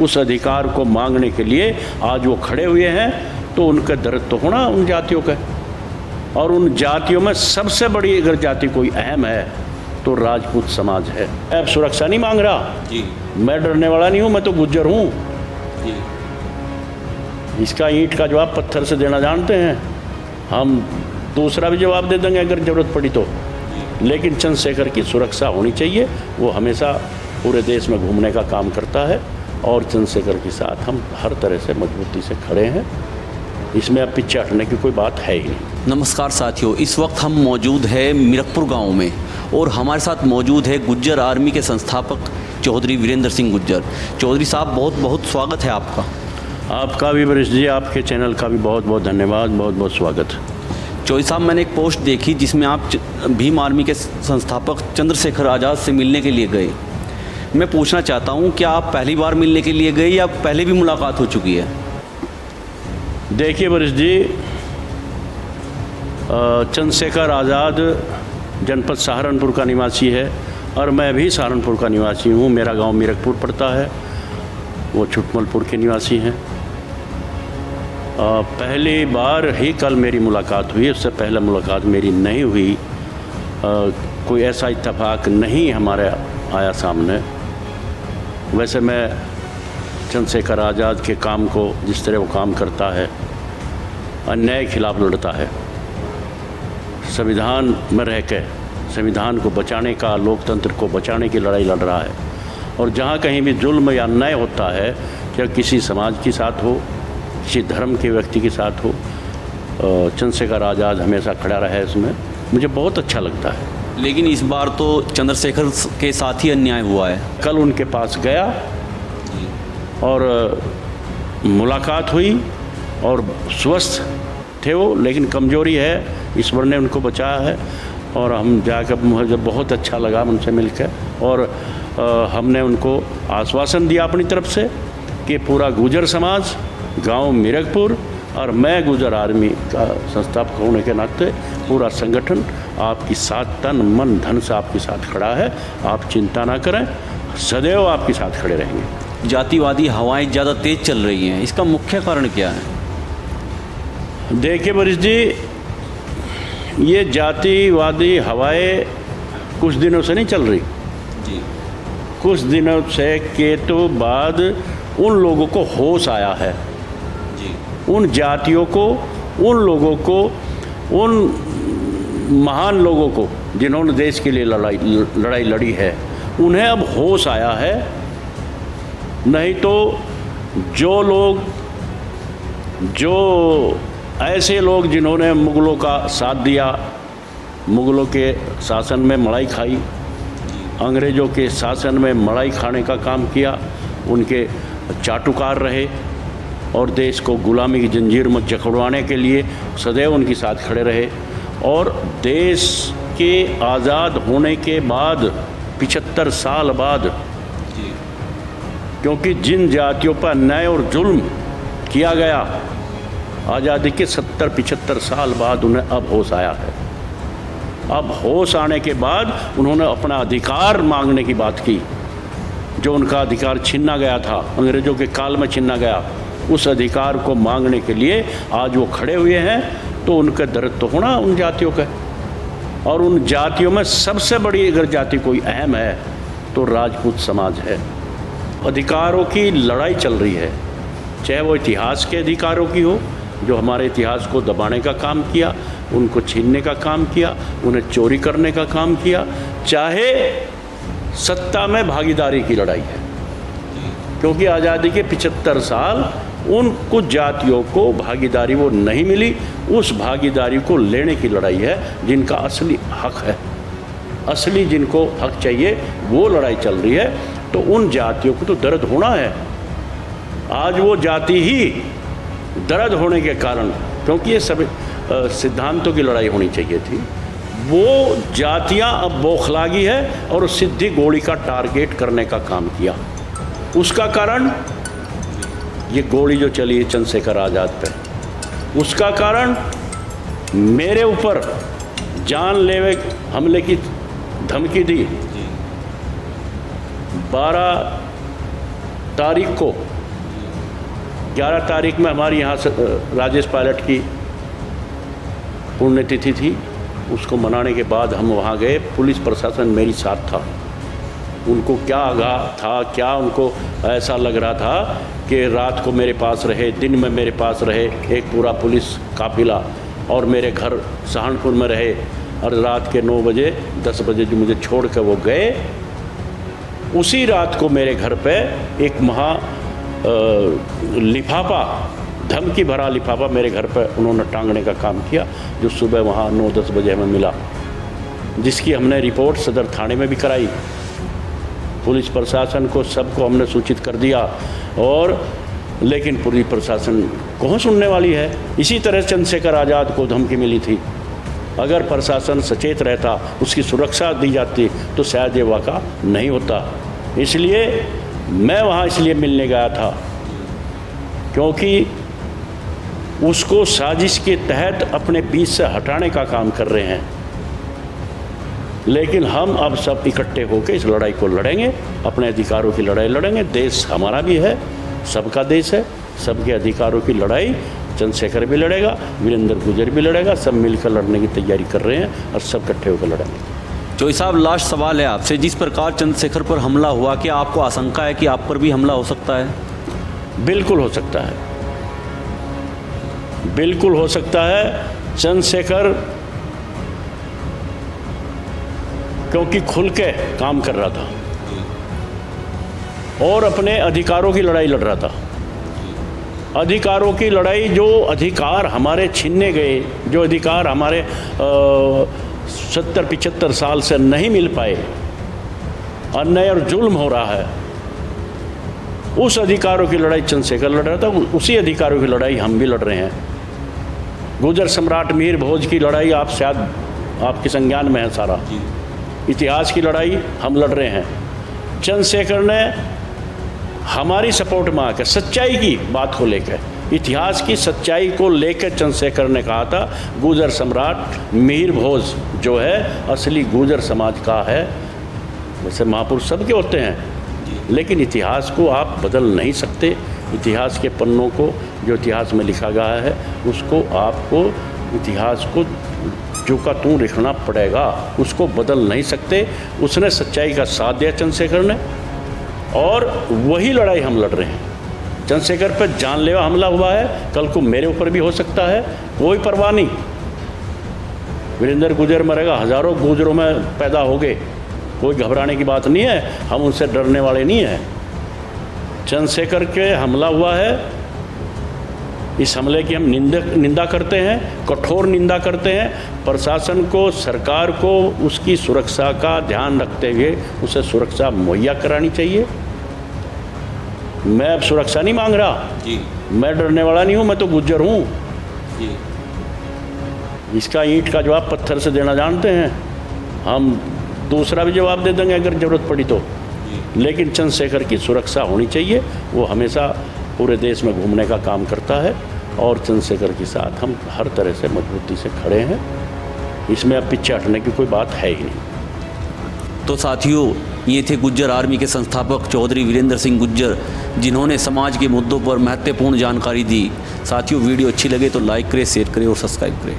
उस अधिकार को मांगने के लिए आज वो खड़े हुए हैं, तो उनका दर्द तो होना उन जातियों का। और उन जातियों में सबसे बड़ी अगर जाति कोई अहम है तो राजपूत समाज है। मैं अब सुरक्षा नहीं मांग रहा जी, मैं डरने वाला नहीं हूँ, मैं तो गुज्जर हूँ। जी, इसका ईंट का जवाब पत्थर से देना जानते हैं हम, दूसरा भी जवाब दे देंगे अगर ज़रूरत पड़ी तो। लेकिन चंद्रशेखर की सुरक्षा होनी चाहिए। वो हमेशा पूरे देश में घूमने का काम करता है और चंद्रशेखर के साथ हम हर तरह से मजबूती से खड़े हैं। इसमें अब पीछे हटने की कोई बात है ही नहीं। नमस्कार साथियों, इस वक्त हम मौजूद है मीरकपुर गांव में और हमारे साथ मौजूद है गुज्जर आर्मी के संस्थापक चौधरी वीरेंद्र सिंह गुज्जर। चौधरी साहब, बहुत बहुत स्वागत है आपका। आपका भी वरिष्ठ जी, आपके चैनल का भी बहुत बहुत धन्यवाद, बहुत बहुत स्वागत। चौधरी साहब, मैंने एक पोस्ट देखी जिसमें आप भीम आर्मी के संस्थापक चंद्रशेखर आज़ाद से मिलने के लिए गए। मैं पूछना चाहता हूं, क्या आप पहली बार मिलने के लिए गए या पहले भी मुलाकात हो चुकी है? देखिए वरिष्ठ जी, चंद्रशेखर आज़ाद जनपद सहारनपुर का निवासी है और मैं भी सहारनपुर का निवासी हूँ। मेरा गांव मीरकपुर पड़ता है, वो छुटमलपुर के निवासी हैं। पहली बार ही कल मेरी मुलाकात हुई, उससे पहले मुलाकात मेरी नहीं हुई। कोई ऐसा इत्तेफाक नहीं हमारे आया सामने। वैसे मैं चंद्रशेखर आज़ाद के काम को, जिस तरह वो काम करता है, अन्याय के खिलाफ लड़ता है, संविधान में रह के संविधान को बचाने का, लोकतंत्र को बचाने की लड़ाई लड़ रहा है। और जहाँ कहीं भी जुल्म या अन्याय होता है, चाहे किसी समाज के साथ हो, किसी धर्म के व्यक्ति के साथ हो, चंद्रशेखर आज़ाद हमेशा खड़ा रहा है। इसमें मुझे बहुत अच्छा लगता है। लेकिन इस बार तो चंद्रशेखर के साथ ही अन्याय हुआ है। कल उनके पास गया और मुलाकात हुई और स्वस्थ थे वो, लेकिन कमज़ोरी है, ईश्वर ने उनको बचाया है। और हम जाकर मुझे बहुत अच्छा लगा उनसे मिलकर। और हमने उनको आश्वासन दिया अपनी तरफ से कि पूरा गुज्जर समाज, गांव मीरकपुर और मैं गुज्जर आर्मी का संस्थापक होने के नाते पूरा संगठन आपकी साथ, तन मन धन से आपके साथ खड़ा है। आप चिंता ना करें, सदैव आपके साथ खड़े रहेंगे। जातिवादी हवाएं ज़्यादा तेज चल रही हैं, इसका मुख्य कारण क्या है? देखिए वरिष्ठ जी, ये जातिवादी हवाएं कुछ दिनों से नहीं चल रही जी। कुछ दिनों से के तो बाद उन लोगों को होश आया है जी। उन जातियों को, उन लोगों को, उन महान लोगों को जिन्होंने देश के लिए लड़ाई लड़ी है, उन्हें अब होश आया है। नहीं तो जो ऐसे लोग जिन्होंने मुग़लों का साथ दिया, मुग़लों के शासन में मलाई खाई, अंग्रेज़ों के शासन में मलाई खाने का काम किया, उनके चाटुकार रहे और देश को गुलामी की जंजीर में जकड़वाने के लिए सदैव उनके साथ खड़े रहे। और देश के आज़ाद होने के बाद 75 साल बाद, क्योंकि जिन जातियों पर अन्याय और जुल्म किया गया आज़ादी के 70-75 साल बाद, उन्हें अब होश आया है। अब होश आने के बाद उन्होंने अपना अधिकार मांगने की बात की। जो उनका अधिकार छीना गया था, अंग्रेज़ों के काल में छीना गया, उस अधिकार को मांगने के लिए आज वो खड़े हुए हैं। तो उनका दर्द तो होना उन जातियों का। और उन जातियों में सबसे बड़ी अगर जाति कोई अहम है तो राजपूत समाज है। अधिकारों की लड़ाई चल रही है, चाहे वो इतिहास के अधिकारों की हो, जो हमारे इतिहास को दबाने का काम किया, उनको छीनने का काम किया, उन्हें चोरी करने का काम किया, चाहे सत्ता में भागीदारी की लड़ाई है। क्योंकि आज़ादी के 75 साल उन कुछ जातियों को भागीदारी वो नहीं मिली, उस भागीदारी को लेने की लड़ाई है। जिनका असली हक है, असली जिनको हक चाहिए, वो लड़ाई चल रही है। तो उन जातियों को तो दर्द होना है। आज वो जाति ही दर्द होने के कारण, क्योंकि ये सब सिद्धांतों की लड़ाई होनी चाहिए थी, वो जातियां अब बौखलागी है और सिद्धि गोली का टारगेट करने का काम किया। उसका कारण ये गोली जो चली है चंद्रशेखर आज़ाद पे, उसका कारण मेरे ऊपर जानलेवा हमले की धमकी दी। 12 तारीख को, 11 तारीख में हमारी यहाँ से राजेश पायलट की पुण्यतिथि थी। उसको मनाने के बाद हम वहाँ गए, पुलिस प्रशासन मेरी साथ था। उनको क्या आगाह था, क्या उनको ऐसा लग रहा था कि रात को मेरे पास रहे, दिन में मेरे पास रहे एक पूरा पुलिस काफिला, और मेरे घर सहारनपुर में रहे, और रात के 9 बजे 10 बजे जो मुझे छोड़ कर वो गए, उसी रात को मेरे घर पे एक लिफाफा, धमकी भरा लिफाफा मेरे घर पे उन्होंने टांगने का काम किया, जो सुबह वहाँ 9-10 बजे हमें मिला, जिसकी हमने रिपोर्ट सदर थाने में भी कराई। पुलिस प्रशासन को, सबको हमने सूचित कर दिया, और लेकिन पूरी प्रशासन कौन सुनने वाली है। इसी तरह चंद्रशेखर आज़ाद को धमकी मिली थी। अगर प्रशासन सचेत रहता, उसकी सुरक्षा दी जाती, तो शायद ये वाक़ा नहीं होता। इसलिए मैं वहाँ इसलिए मिलने गया था क्योंकि उसको साजिश के तहत अपने बीच से हटाने का काम कर रहे हैं। लेकिन हम अब सब इकट्ठे होकर इस लड़ाई को लड़ेंगे, अपने अधिकारों की लड़ाई लड़ेंगे। देश हमारा भी है, सबका देश है, सबके अधिकारों की लड़ाई चंद्रशेखर भी लड़ेगा, वीरेंद्र गुर्जर भी लड़ेगा, सब मिलकर लड़ने की तैयारी कर रहे हैं और सब इकट्ठे होकर लड़ेंगे। चौधरी साहब, लास्ट सवाल है आपसे, जिस प्रकार चंद्रशेखर पर हमला हुआ, क्या आपको आशंका है कि आप पर भी हमला हो सकता है? बिल्कुल हो सकता है, बिल्कुल हो सकता है। चंद्रशेखर क्योंकि खुल के काम कर रहा था और अपने अधिकारों की लड़ाई लड़ रहा था। अधिकारों की लड़ाई, जो अधिकार हमारे छीनने गए, जो अधिकार हमारे 70-75 साल से नहीं मिल पाए, अन्याय और जुल्म हो रहा है, उस अधिकारों की लड़ाई चंद्रशेखर लड़ रहा था। उसी अधिकारों की लड़ाई हम भी लड़ रहे हैं। गुर्जर सम्राट मिहिर भोज की लड़ाई आप शायद आपके संज्ञान में है सारा, इतिहास की लड़ाई हम लड़ रहे हैं। चंद्रशेखर ने हमारी सपोर्ट में आकर सच्चाई की बात को लेकर, इतिहास की सच्चाई को लेकर चंद्रशेखर ने कहा था गुर्जर सम्राट मिहिर भोज जो है असली गुर्जर समाज का है। वैसे महापुरुष सबके होते हैं, लेकिन इतिहास को आप बदल नहीं सकते। इतिहास के पन्नों को, जो इतिहास में लिखा गया है, उसको आपको, इतिहास को जो का तू लिखना पड़ेगा, उसको बदल नहीं सकते। उसने सच्चाई का साथ दिया चंद्रशेखर ने, और वही लड़ाई हम लड़ रहे हैं। चंद्रशेखर पर जानलेवा हमला हुआ है, कल को मेरे ऊपर भी हो सकता है, कोई परवाह नहीं। वीरेंद्र गुर्जर मरेगा, हज़ारों गुर्जरों में पैदा हो गए, कोई घबराने की बात नहीं है, हम उनसे डरने वाले नहीं हैं। चंद्रशेखर के हमला हुआ है, इस हमले की हम निंदा करते हैं, कठोर निंदा करते हैं। प्रशासन को, सरकार को उसकी सुरक्षा का ध्यान रखते हुए उसे सुरक्षा मुहैया करानी चाहिए। मैं अब सुरक्षा नहीं मांग रहा जी, मैं डरने वाला नहीं हूँ, मैं तो गुर्जर हूँ जी। इसका ईंट का जवाब पत्थर से देना जानते हैं हम, दूसरा भी जवाब दे देंगे अगर ज़रूरत पड़ी तो। लेकिन चंद्रशेखर की सुरक्षा होनी चाहिए। वो हमेशा पूरे देश में घूमने का काम करता है, और चंद्रशेखर के साथ हम हर तरह से मजबूती से खड़े हैं। इसमें अब पीछे हटने की कोई बात है ही नहीं। तो साथियों, ये थे गुर्जर आर्मी के संस्थापक चौधरी वीरेंद्र सिंह गुर्जर, जिन्होंने समाज के मुद्दों पर महत्वपूर्ण जानकारी दी। साथियों, वीडियो अच्छी लगे तो लाइक करें, शेयर करें और सब्सक्राइब करें।